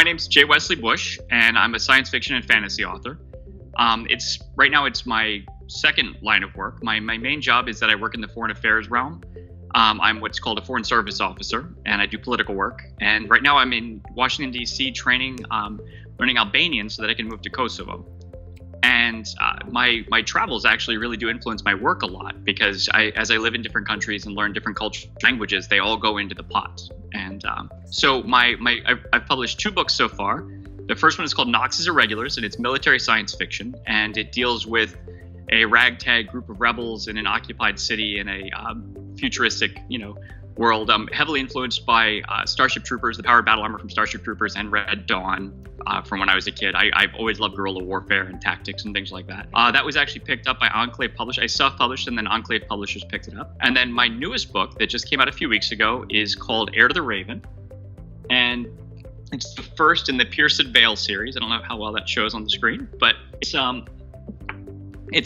my name's Wesley Bush, and I'm a science fiction and fantasy author. Right now it's my second line of work. My main job is that I work in the foreign affairs realm. I'm what's called a foreign service officer, and I do political work. And right now I'm in Washington, D.C. training, learning Albanian so that I can move to Kosovo. And my travels actually really do influence my work a lot because as I live in different countries and learn different cultures, languages, they all go into the pot. And so I've published 2 books so far. The first one is called Nox's Irregulars, and it's military science fiction, and it deals with a ragtag group of rebels in an occupied city in a futuristic, world, heavily influenced by Starship Troopers, the powered battle armor from Starship Troopers, and Red Dawn from when I was a kid. I've always loved guerrilla warfare and tactics and things like that. That was actually picked up by Enclave Publishers. I self-published, and then Enclave Publishers picked it up. And then my newest book that just came out a few weeks ago is called Heir to the Raven, and it's the first in the Pierced Veil series. I don't know how well that shows on the screen, but it's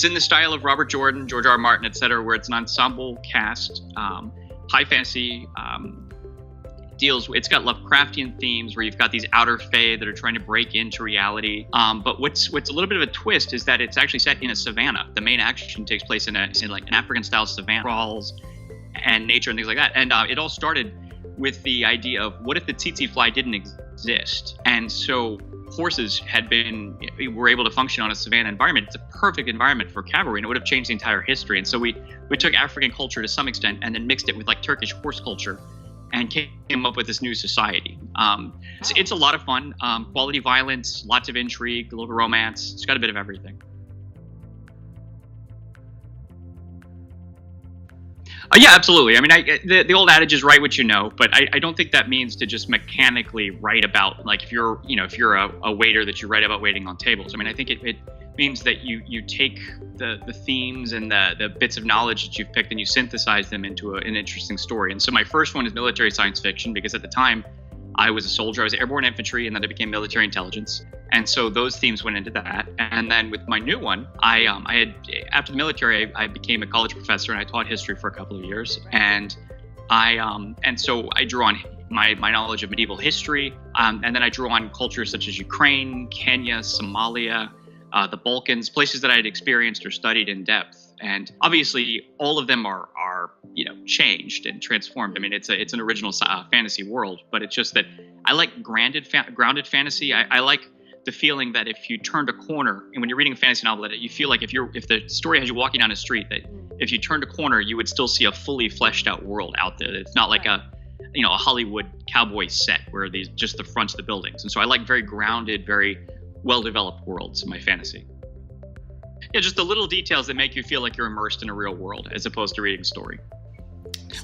in the style of Robert Jordan, George R. Martin, etc., where it's an ensemble cast. High fantasy, it's got Lovecraftian themes where you've got these outer fae that are trying to break into reality. But what's a little bit of a twist is that it's actually set in a savanna. The main action takes place in like an African-style savanna, crawls and nature and things like that. And it all started with the idea of what if the tsetse fly didn't exist? And so horses were able to function on a savanna environment. It's a perfect environment for cavalry, and it would have changed the entire history. And so we took African culture to some extent and then mixed it with like Turkish horse culture and came up with this new society. It's a lot of fun, quality violence, lots of intrigue, a little romance. It's got a bit of everything. Yeah, absolutely. I mean, the old adage is write what you know, but I don't think that means to just mechanically write about, like, if you're a waiter, that you write about waiting on tables. I mean, I think it means that you take the themes and the bits of knowledge that you've picked and you synthesize them into an interesting story. And so my first one is military science fiction because at the time I was a soldier. I was airborne infantry, and then I became military intelligence. And so those themes went into that. And then with my new one, I after the military, I became a college professor and I taught history for a couple of years. And so I drew on my knowledge of medieval history. And then I drew on cultures such as Ukraine, Kenya, Somalia, the Balkans, places that I had experienced or studied in depth. And obviously, all of them are changed and transformed. I mean, it's an original fantasy world, but it's just that I like grounded fantasy. I like the feeling that if you turned a corner, and when you're reading a fantasy novel, that you feel like if the story has you walking down a street, that if you turned a corner, you would still see a fully fleshed out world out there. It's not like a Hollywood cowboy set where these just the fronts of the buildings. And so I like very grounded, very well-developed worlds in my fantasy. Yeah, just the little details that make you feel like you're immersed in a real world as opposed to reading story.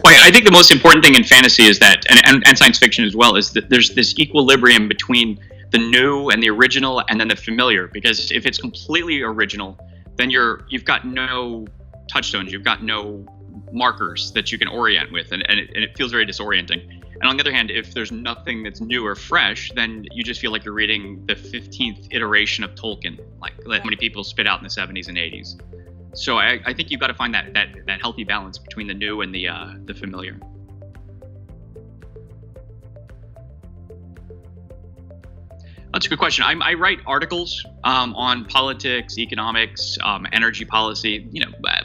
Well, I think the most important thing in fantasy is that, and science fiction as well, is that there's this equilibrium between the new and the original and then the familiar. Because if it's completely original, then you've got no touchstones, you've got no markers that you can orient with, and it feels very disorienting. And on the other hand, if there's nothing that's new or fresh, then you just feel like you're reading the 15th iteration of Tolkien, like how many people spit out in the 70s and 80s. So I think you've got to find that healthy balance between the new and the familiar. That's a good question. I write articles on politics, economics, energy policy,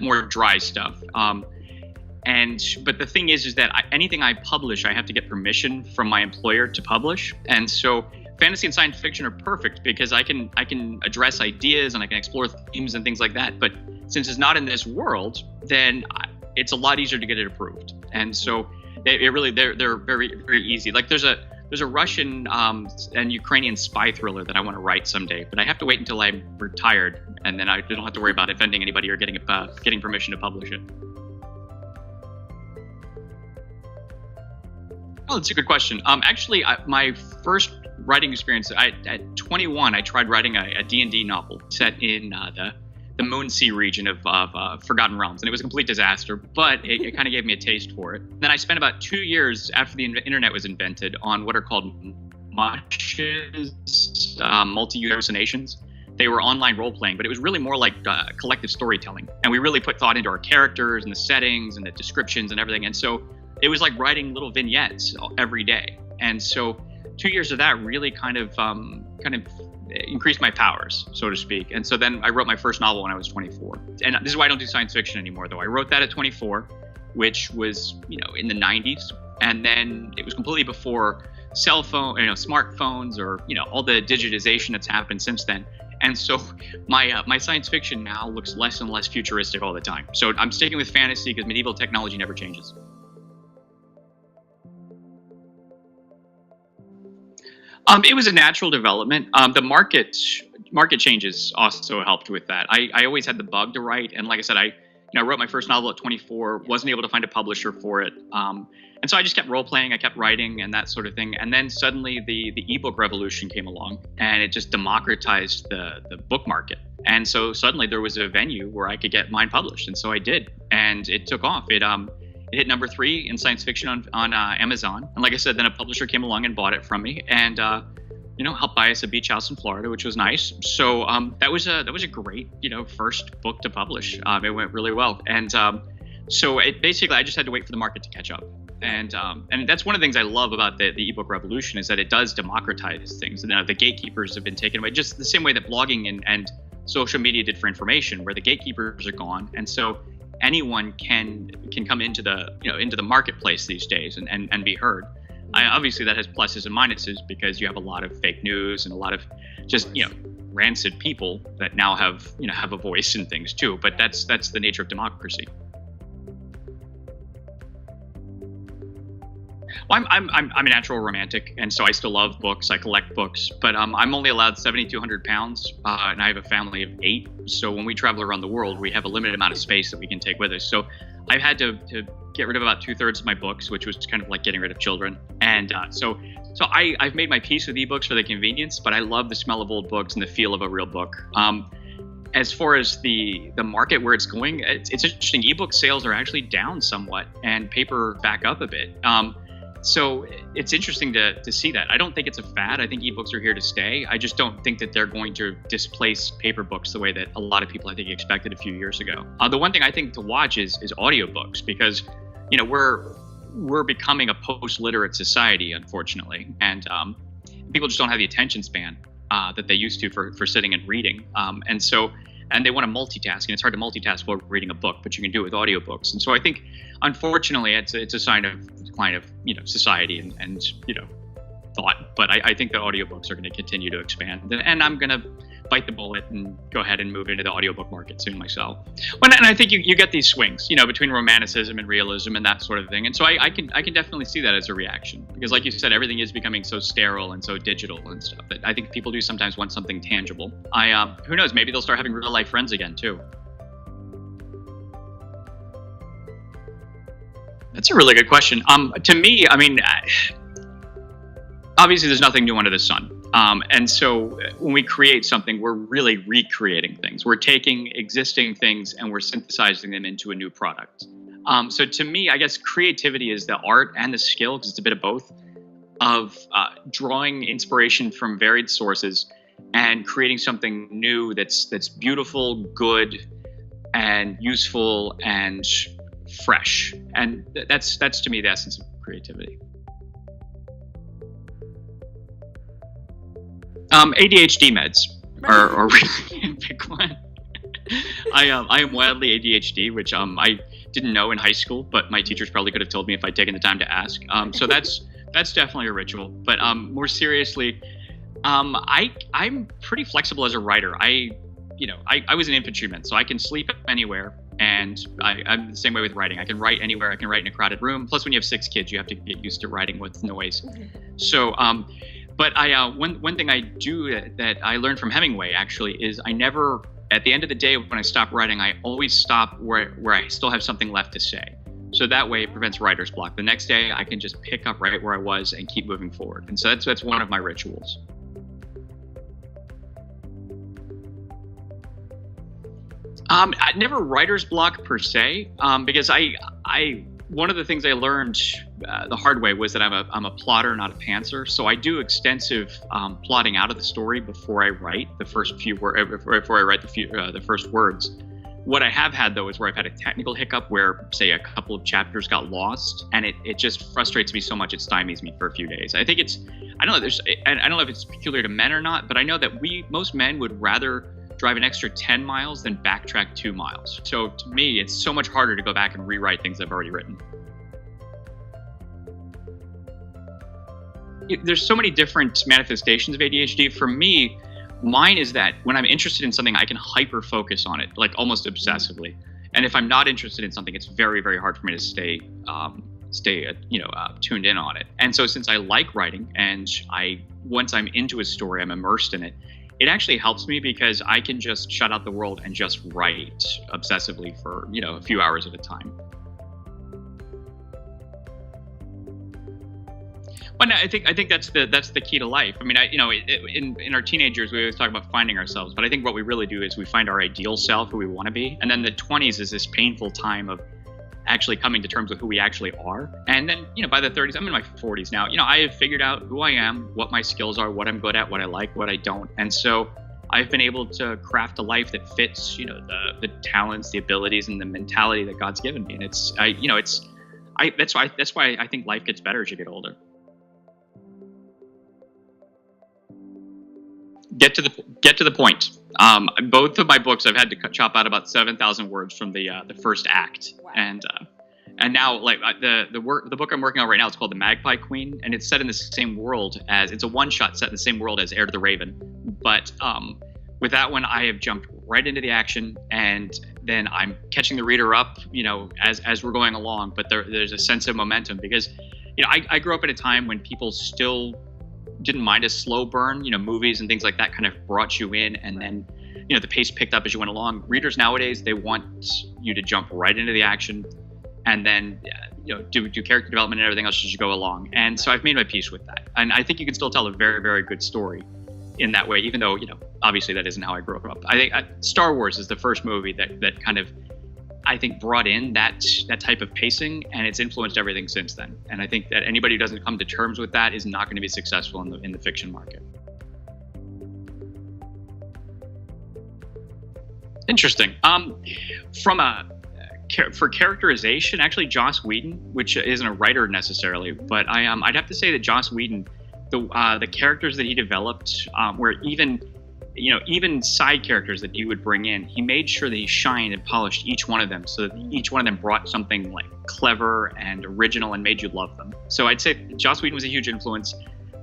more dry stuff. But the thing is that anything I publish, I have to get permission from my employer to publish. And so fantasy and science fiction are perfect because I can address ideas and I can explore themes and things like that. But since it's not in this world, then it's a lot easier to get it approved. And so they're very, very easy. Like there's a Russian and Ukrainian spy thriller that I want to write someday, but I have to wait until I'm retired, and then I don't have to worry about offending anybody or getting permission to publish it. Oh, that's a good question. Actually, my first writing experience, at 21, I tried writing a D&D novel set in the Moonsea region of Forgotten Realms, and it was a complete disaster, but it kind of gave me a taste for it. Then I spent about 2 years after the internet was invented on what are called mushes, multi-hallucinations. They were online role-playing, but it was really more like collective storytelling, and we really put thought into our characters and the settings and the descriptions and everything, and so it was like writing little vignettes every day. And so 2 years of that really kind of increased my powers, so to speak. And so then I wrote my first novel when I was 24. And this is why I don't do science fiction anymore, though. I wrote that at 24, which was, in the 90s. And then it was completely before cell phone, smartphones, or, all the digitization that's happened since then. And so my science fiction now looks less and less futuristic all the time. So I'm sticking with fantasy because medieval technology never changes. It was a natural development. The market changes also helped with that. I always had the bug to write, and like I said, I wrote my first novel at 24, wasn't able to find a publisher for it, and so I just kept role playing, I kept writing, and that sort of thing. And then suddenly the ebook revolution came along, and it just democratized the book market. And so suddenly there was a venue where I could get mine published, and so I did, and it took off. It hit number 3 in science fiction on Amazon. And like I said, then a publisher came along and bought it from me, and helped buy us a beach house in Florida, which was nice. So that was a great first book to publish. It went really well, and so it basically I just had to wait for the market to catch up. And that's one of the things I love about the ebook revolution, is that it does democratize things. And the gatekeepers have been taken away, just the same way that blogging and social media did for information, where the gatekeepers are gone, and so anyone can come into the marketplace these days and be heard. Obviously that has pluses and minuses, because you have a lot of fake news and a lot of just rancid people that now have a voice in things too. But that's the nature of democracy. Well, I'm a natural romantic, and so I still love books. I collect books, but I'm only allowed 7,200 pounds, and I have a family of 8. So when we travel around the world, we have a limited amount of space that we can take with us. So I've had to get rid of about 2/3 of my books, which was kind of like getting rid of children. And so I've made my peace with ebooks for the convenience, but I love the smell of old books and the feel of a real book. As far as the market, where it's going, it's interesting. Ebook sales are actually down somewhat, and paper back up a bit. So it's interesting to see that. I don't think it's a fad. I think ebooks are here to stay. I just don't think that they're going to displace paper books the way that a lot of people, I think, expected a few years ago. The one thing I think to watch is audiobooks, because we're becoming a post-literate society, unfortunately, and people just don't have the attention span that they used to for sitting and reading, and they want to multitask, and it's hard to multitask while reading a book, but you can do it with audiobooks. And so I think, unfortunately, it's a sign of decline of society and thought. But I think that audiobooks are going to continue to expand, and I'm going to bite the bullet and go ahead and move into the audiobook market soon myself. And I think you get these swings, between romanticism and realism and that sort of thing. And so I can definitely see that as a reaction, because like you said, everything is becoming so sterile and so digital and stuff that I think people do sometimes want something tangible. Who knows, maybe they'll start having real life friends again too. That's a really good question. To me, obviously there's nothing new under the sun. And so when we create something, we're really recreating things. We're taking existing things and we're synthesizing them into a new product. So to me, I guess creativity is the art and the skill, because it's a bit of both, of drawing inspiration from varied sources and creating something new that's beautiful, good, and useful and fresh. And that's to me the essence of creativity. ADHD meds are really a big one. I am wildly ADHD, which I didn't know in high school, but my teachers probably could have told me if I'd taken the time to ask. So that's definitely a ritual. But more seriously, I'm pretty flexible as a writer. I was an infantryman, so I can sleep anywhere, and I'm the same way with writing. I can write anywhere. I can write in a crowded room. Plus, when you have 6 kids, you have to get used to writing with noise. So but one thing I do that I learned from Hemingway, actually, is I never, at the end of the day, when I stop writing, I always stop where I still have something left to say. So that way it prevents writer's block. The next day I can just pick up right where I was and keep moving forward. And so that's one of my rituals. Never writer's block per se, because one of the things I learned the hard way was that I'm a plotter, not a pantser. So I do extensive plotting out of the story before I write the first few words, before I write the first words. What I have had, though, is where I've had a technical hiccup where, say, a couple of chapters got lost, and it just frustrates me so much it stymies me for a few days. I think I don't know, I don't know if it's peculiar to men or not, but I know that most men would rather drive an extra 10 miles than backtrack 2 miles. So to me, it's so much harder to go back and rewrite things I've already written. There's so many different manifestations of ADHD. For me, mine is that when I'm interested in something, I can hyper focus on it, like almost obsessively. And if I'm not interested in something, it's very, very hard for me to stay tuned in on it. And so since I like writing, and once I'm into a story, I'm immersed in it, it actually helps me because I can just shut out the world and just write obsessively for, a few hours at a time. Well, no, I think that's the key to life. I mean, in our teenagers, we always talk about finding ourselves, but I think what we really do is we find our ideal self, who we want to be, and then the 20s is this painful time of actually coming to terms with who we actually are. And then, by the 30s, I'm in my 40s now. I have figured out who I am, what my skills are, what I'm good at, what I like, what I don't, and so I've been able to craft a life that fits, the talents, the abilities, and the mentality that God's given me. And that's why I think life gets better as you get older. Get to the point. Both of my books, I've had to chop out about 7,000 words from the first act. Wow. And now, like the book I'm working on right now, it's called The Magpie Queen, and it's set in the same world it's a one-shot set in the same world as Heir to the Raven. But with that one, I have jumped right into the action, and then I'm catching the reader up, as we're going along. But there's a sense of momentum because, I grew up at a time when people still didn't mind a slow burn. Movies and things like that kind of brought you in, and then the pace picked up as you went along. Readers nowadays, they want you to jump right into the action, and then do character development and everything else as you go along. And so I've made my peace with that, and I think you can still tell a very, very good story in that way, even though obviously that isn't how I grew up. I think Star Wars is the first movie that kind of, I think, brought in that type of pacing, and it's influenced everything since then. And I think that anybody who doesn't come to terms with that is not going to be successful in the fiction market. Interesting. For characterization, actually, Joss Whedon, which isn't a writer necessarily, but I'd have to say that Joss Whedon, the characters that he developed, were even side characters that he would bring in, he made sure that he shined and polished each one of them so that each one of them brought something like clever and original and made you love them. So I'd say Joss Whedon was a huge influence.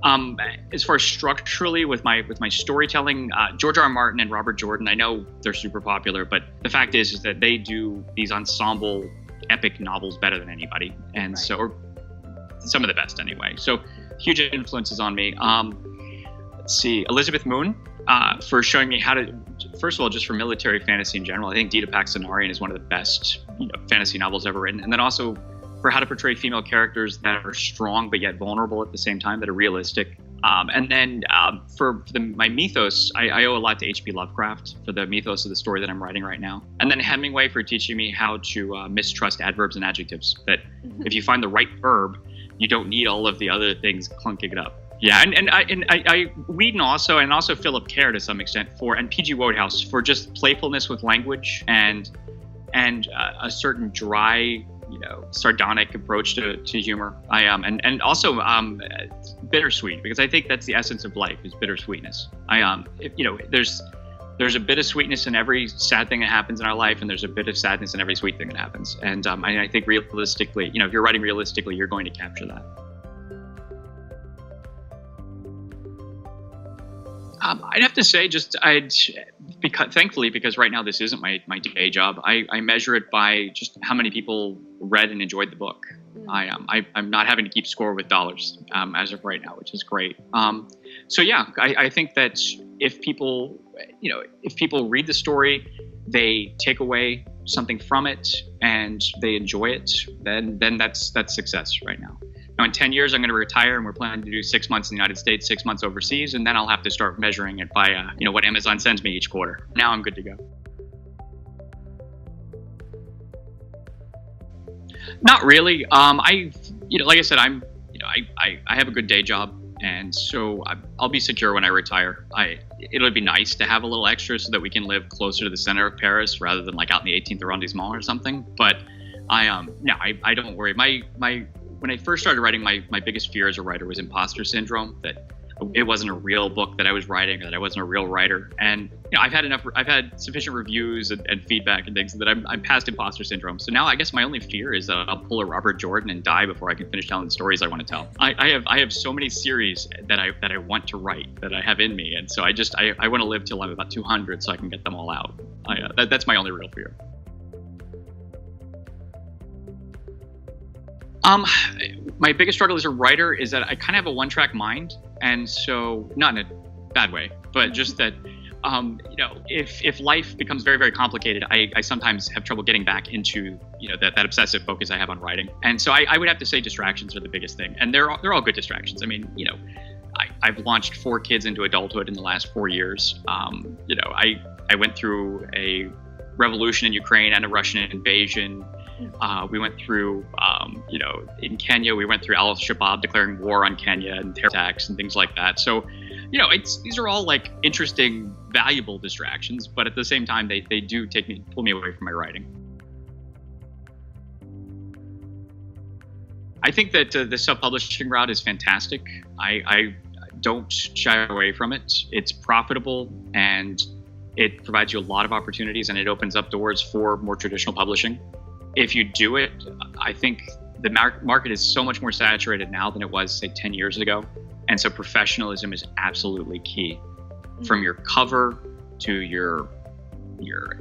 As far as structurally with my storytelling, George R.R. Martin and Robert Jordan, I know they're super popular, but the fact is that they do these ensemble epic novels better than anybody. And right. So, or some of the best anyway. So huge influences on me. Let's see, Elizabeth Moon, for showing me how to, first of all, just for military fantasy in general. I think Dita Paxanarian is one of the best fantasy novels ever written. And then also for how to portray female characters that are strong but yet vulnerable at the same time, that are realistic. And then for my mythos, I owe a lot to H.P. Lovecraft for the mythos of the story that I'm writing right now. And then Hemingway for teaching me how to mistrust adverbs and adjectives, that if you find the right verb, you don't need all of the other things clunking it up. Yeah, and I Whedon also, and also Philip Kerr to some extent, and P.G. Wodehouse for just playfulness with language and a certain dry, sardonic approach to humor. And also bittersweet, because I think that's the essence of life, is bittersweetness. There's a bit of sweetness in every sad thing that happens in our life, and there's a bit of sadness in every sweet thing that happens. And I think realistically, if you're writing realistically, you're going to capture that. I'd have to say thankfully, because right now this isn't my day job, I measure it by just how many people read and enjoyed the book. I'm not having to keep score with dollars as of right now, which is great. So yeah, I think that if people read the story, they take away something from it and they enjoy it, then that's success right now. Now, in 10 years, I'm going to retire, and we're planning to do 6 months in the United States, 6 months overseas, and then I'll have to start measuring it by, what Amazon sends me each quarter. Now I'm good to go. Not really. Like I said, I have a good day job. And so I'll be secure when I retire. It'll be nice to have a little extra so that we can live closer to the center of Paris rather than like out in the 18th arrondissement or something. But I don't worry. When I first started writing, my biggest fear as a writer was imposter syndrome, that it wasn't a real book that I was writing, or that I wasn't a real writer. And I've had sufficient reviews and feedback and things that I'm past imposter syndrome. So now I guess my only fear is that I'll pull a Robert Jordan and die before I can finish telling the stories I want to tell. I have so many series that I want to write, that I have in me, and so I want to live till I'm about 200 so I can get them all out. That's my only real fear. My biggest struggle as a writer is that I kind of have a one-track mind, and so, not in a bad way, but just that, if life becomes very, very complicated, I sometimes have trouble getting back into, that obsessive focus I have on writing. And so I would have to say distractions are the biggest thing, and they're all good distractions. I mean, I've launched 4 kids into adulthood in the last 4 years. I went through a revolution in Ukraine and a Russian invasion. We went through, in Kenya, we went through al-Shabaab declaring war on Kenya and terror attacks and things like that. So, these are all like interesting, valuable distractions, but at the same time, they do pull me away from my writing. I think that the self-publishing route is fantastic. I don't shy away from it. It's profitable, and it provides you a lot of opportunities, and it opens up doors for more traditional publishing. If you do it, I think the market is so much more saturated now than it was, say, 10 years ago. And so professionalism is absolutely key. From your cover to your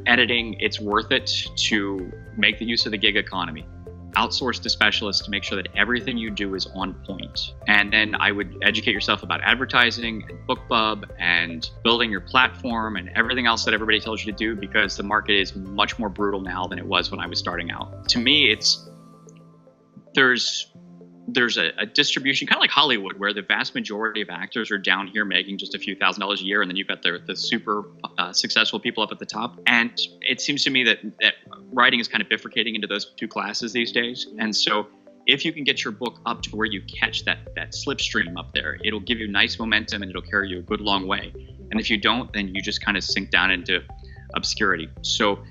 editing, it's worth it to make the use of the gig economy. Outsource to specialists to make sure that everything you do is on point. And then I would educate yourself about advertising and BookBub and building your platform and everything else that everybody tells you to do, because the market is much more brutal now than it was when I was starting out. To me, there's a distribution, kind of like Hollywood, where the vast majority of actors are down here making just a few $1,000s a year, and then you've got the super successful people up at the top. And it seems to me that writing is kind of bifurcating into those two classes these days. And so if you can get your book up to where you catch that slipstream up there, it'll give you nice momentum and it'll carry you a good long way. And if you don't, then you just kind of sink down into obscurity. So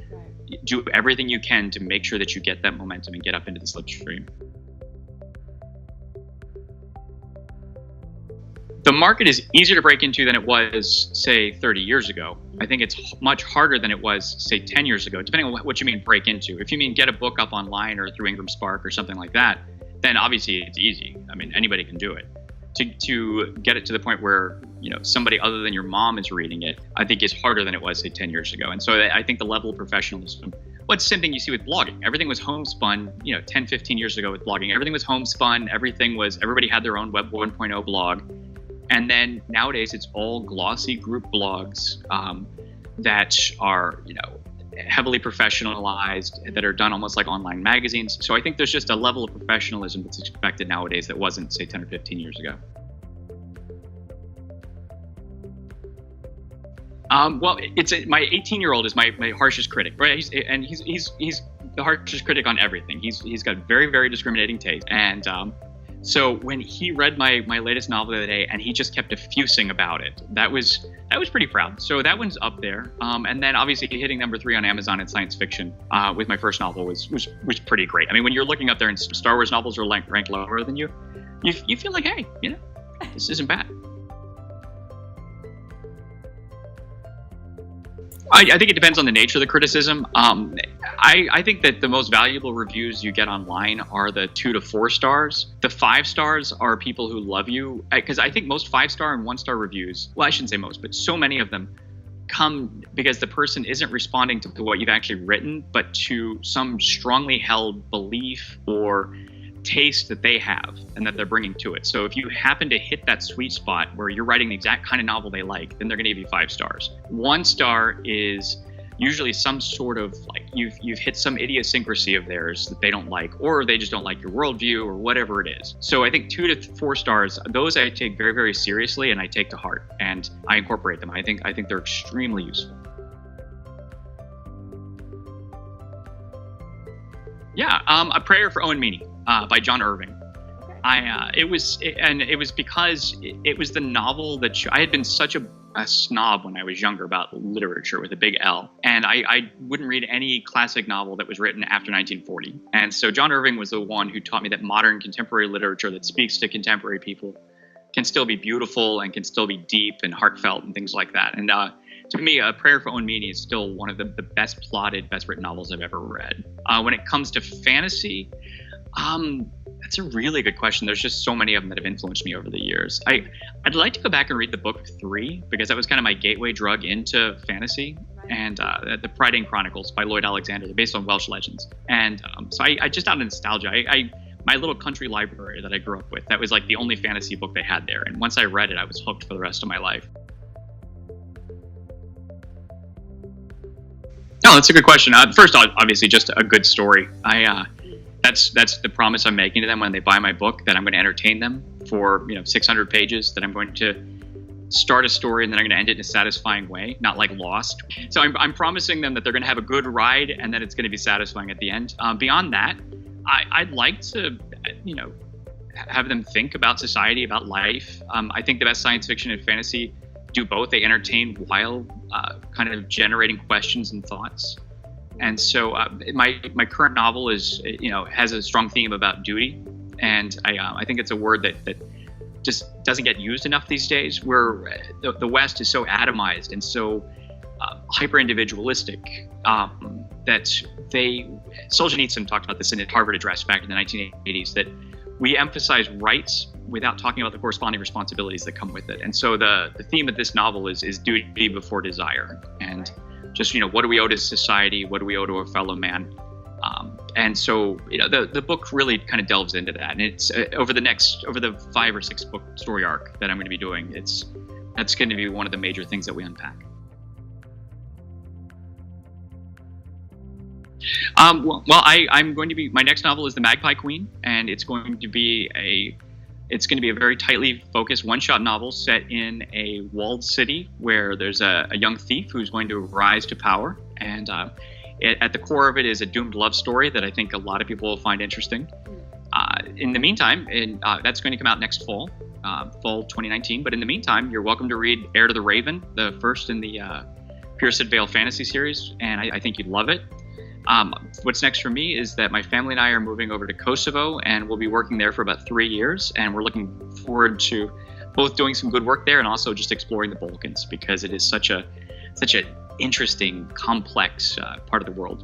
do everything you can to make sure that you get that momentum and get up into the slipstream. The market is easier to break into than it was, say, 30 years ago. I think it's much harder than it was, say, 10 years ago, depending on what you mean break into. If you mean get a book up online or through Ingram Spark or something like that, then obviously it's easy. I mean, anybody can do it. To get it to the point where, somebody other than your mom is reading it, I think is harder than it was, say, 10 years ago. And so I think the level of professionalism, it's the same thing you see with blogging. Everything was homespun, 10, 15 years ago with blogging. Everything was homespun. Everybody had their own Web 1.0 blog. And then nowadays it's all glossy group blogs that are, heavily professionalized, that are done almost like online magazines. So I think there's just a level of professionalism that's expected nowadays that wasn't, say, 10 or 15 years ago. My 18-year-old is my harshest critic, right? He's the harshest critic on everything. He's got very, very discriminating taste, and so when he read my latest novel the other day and he just kept effusing about it, that was pretty proud. So that one's up there. And then obviously hitting number 3 on Amazon in science fiction with my first novel was pretty great. I mean, when you're looking up there and Star Wars novels are ranked lower than you feel like, hey, this isn't bad. I think it depends on the nature of the criticism. I think that the most valuable reviews you get online are the 2 to 4 stars. The 5 stars are people who love you, because I think most 5-star and 1-star reviews, well, I shouldn't say most, but so many of them come because the person isn't responding to what you've actually written, but to some strongly held belief or taste that they have and that they're bringing to it. So if you happen to hit that sweet spot where you're writing the exact kind of novel they like, then they're going to give you 5 stars. 1 star is usually some sort of like you've hit some idiosyncrasy of theirs that they don't like, or they just don't like your worldview or whatever it is. So I think 2 to 4 stars, those I take very, very seriously and I take to heart and I incorporate them. I think they're extremely useful. Yeah, A Prayer for Owen Meany by John Irving. It was because it was the novel that I had been such a snob when I was younger about literature with a big L, and I wouldn't read any classic novel that was written after 1940. And so John Irving was the one who taught me that modern contemporary literature that speaks to contemporary people can still be beautiful and can still be deep and heartfelt and things like that. And to me, A Prayer for Owen Meany is still one of the best plotted, best written novels I've ever read. When it comes to fantasy, that's a really good question. There's just so many of them that have influenced me over the years. I'd like to go back and read the book 3 because that was kind of my gateway drug into fantasy. And the Prydain Chronicles by Lloyd Alexander. They're based on Welsh legends. And so I just out of nostalgia, my little country library that I grew up with, that was like the only fantasy book they had there. And once I read it, I was hooked for the rest of my life. No, that's a good question. First, obviously, just a good story. That's the promise I'm making to them when they buy my book, that I'm going to entertain them for 600 pages, that I'm going to start a story and then I'm going to end it in a satisfying way, not like Lost. So I'm promising them that they're going to have a good ride and that it's going to be satisfying at the end. Beyond that, I'd like to, have them think about society, about life. I think the best science fiction and fantasy do both. They entertain while kind of generating questions and thoughts. And so my current novel is, has a strong theme about duty. And I think it's a word that just doesn't get used enough these days, where the West is so atomized and so hyper-individualistic that Solzhenitsyn talked about this in his Harvard address back in the 1980s, that we emphasize rights without talking about the corresponding responsibilities that come with it. And so the theme of this novel is duty before desire. And just, what do we owe to society? What do we owe to a fellow man? And so, the book really kind of delves into that. And it's over the 5 or 6 book story arc that I'm going to be doing, that's going to be one of the major things that we unpack. I'm going to be, my next novel is The Magpie Queen, and it's going to be a very tightly focused one-shot novel set in a walled city where there's a young thief who's going to rise to power. And at the core of it is a doomed love story that I think a lot of people will find interesting. In the meantime, that's going to come out next fall 2019. But in the meantime, you're welcome to read Heir to the Raven, the first in the Pierced Veil fantasy series, and I think you'd love it. What's next for me is that my family and I are moving over to Kosovo, and we'll be working there for about 3 years. And we're looking forward to both doing some good work there and also just exploring the Balkans, because it is such an interesting, complex part of the world.